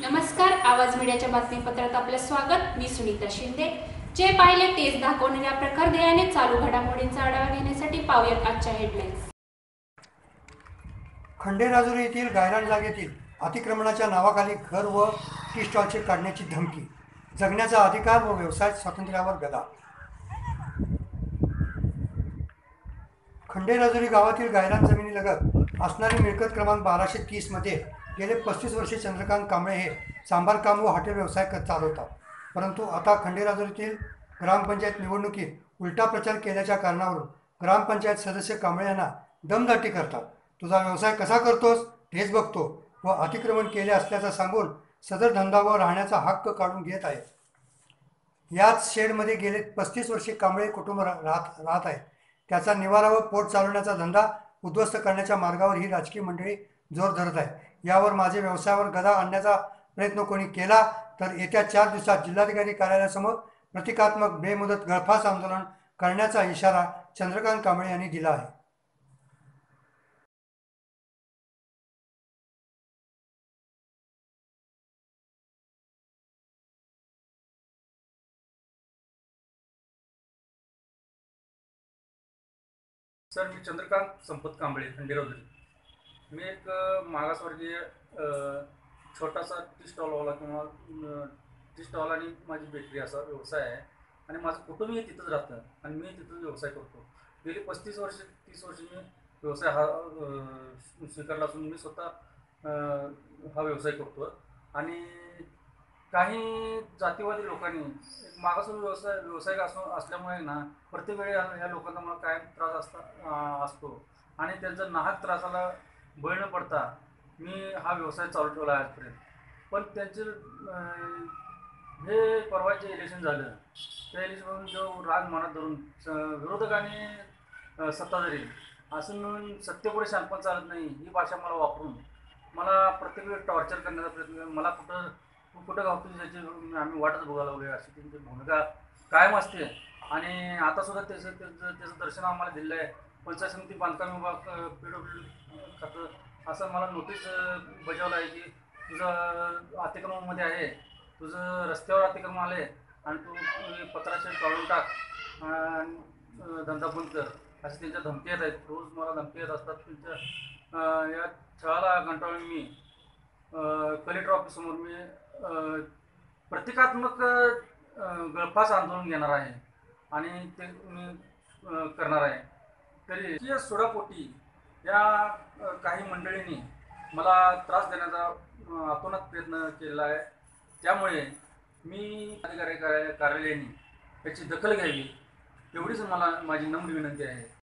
नमस्कार, आवाज मीडियाच्या बातमीपत्रात आपलं स्वागत। मी सुनीता शिंदे। जे पाहिले तेच दाखवणाऱ्या प्रखरतेने चालू घडामोडींचा आढावा घेण्यासाठी पाहूयात आजच्या हेडलाईन्स। खंडेराजुरी येथील गायरान जागेतील अतिक्रमणाच्या नावाखाली घर व टी स्टॉलचे काढण्याची धमकी, जगण्याचा अधिकार व व्यवसाय स्वातंत्र्यावर गदा। खंडेराजुरी गावातील गायरान जमिनीलगत असणारी मिळकत क्रमांक 1230 मध्ये गेले 35 वर्षे चंद्रकांत कांबळे हे सांबार काम व हॉटेल व्यवसाय चालवतात। परंतु आता खंडेराजुरीतील ग्रामपंचायत निवडणुकीत उलटा प्रचार केल्याच्या कारणावरून ग्रामपंचायत सदस्य कांबळे यांना दमदाटी करतात। तुझा व्यवसाय कसा करतोस तेच बघतो व अतिक्रमण केले असल्याचं सांगून सदर धंदा व राहण्याचा हक्क काढून घेत आहेत। याच शेडमध्ये गेले 35 वर्षे कांबळे कुटुंब राहत आहेत। त्याचा निवारा व पोट चालवण्याचा धंदा उद्ध्वस्त करण्याच्या मार्गावर ही राजकीय मंडळी जोर धरत आहे। यावर माझे व्यवसायावर गदा आणण्याचा प्रयत्न कोणी केला तर येत्या 4 दिवसात जिल्हाधिकारी कार्यालयासमोर प्रतिकात्मक बेमुदत गळफास आंदोलन करण्याचा इशारा चंद्रकांत कांबळे यांनी दिला आहे। सर, मी चंद्रकांत संपत कांबळे, खंडेराजुरी। मी एक मागासवर्गीय छोटासा टी स्टॉलवाला किंवा टी स्टॉल आणि माझी बेकरी असा व्यवसाय आहे आणि माझं कुटुंबही तिथंच राहतं आणि मी तिथंच व्यवसाय करतो। गेली 35 वर्ष 30 वर्ष मी व्यवसाय हा स्वीकारला असून मी स्वतः हा व्यवसाय करतो आणि काही जातीवादी लोकांनी एक मागासवर्गीय व्यावसायिक असल्यामुळे ना प्रत्येक वेळी या लोकांना मला कायम त्रास असतो आणि त्यांचा नाहक त्रासाला बळी न पडता मी हा व्यवसाय चालू ठेवला आहे आजपर्यंत। पण त्यांचे हे परवाचे इलेक्शन झालं, त्या इलेक्शनमधून जो राग मनात धरून विरोधकांनी सत्ताधारी असं म्हणून सत्तेपुढे शांतपण चालत नाही ही भाषा मला वापरून मला प्रत्येक वेळी टॉर्चर करण्याचा प्रयत्न, मला कुठं गावतो त्याची आम्ही वाटच बघायला लागलो अशी त्यांची भूमिका कायम असते। आणि आतासुद्धा त्याचं दर्शन आम्हाला दिलं आहे। पंचायत समिती बांधकाम विभाग PWD खातं असं मला नोटीस बजावलं आहे की तुझं अतिक्रमणामध्ये आहे, तुझं रस्त्यावर अतिक्रमण आले आणि तू पत्राशेड काढून टाक, धंदा बंद कर, असे त्यांच्या धमकी येत आहेत। रोज मला धमकी येत असतात। त्यांच्या या छळाला कंटाळून मी कलेक्टर ऑफिससमोर मी प्रतिकात्मक गळफास आंदोलन घेणार आहे आणि ते मी करणार आहे। तरी या सोडापोटी या काही मंडळींनी मला त्रास देण्याचा अतोनात प्रयत्न केला आहे। त्यामुळे मी अधिकारी कार्यालयाने त्याची दखल घ्यावी एवढीच मला माझी नम्र विनंती आहे।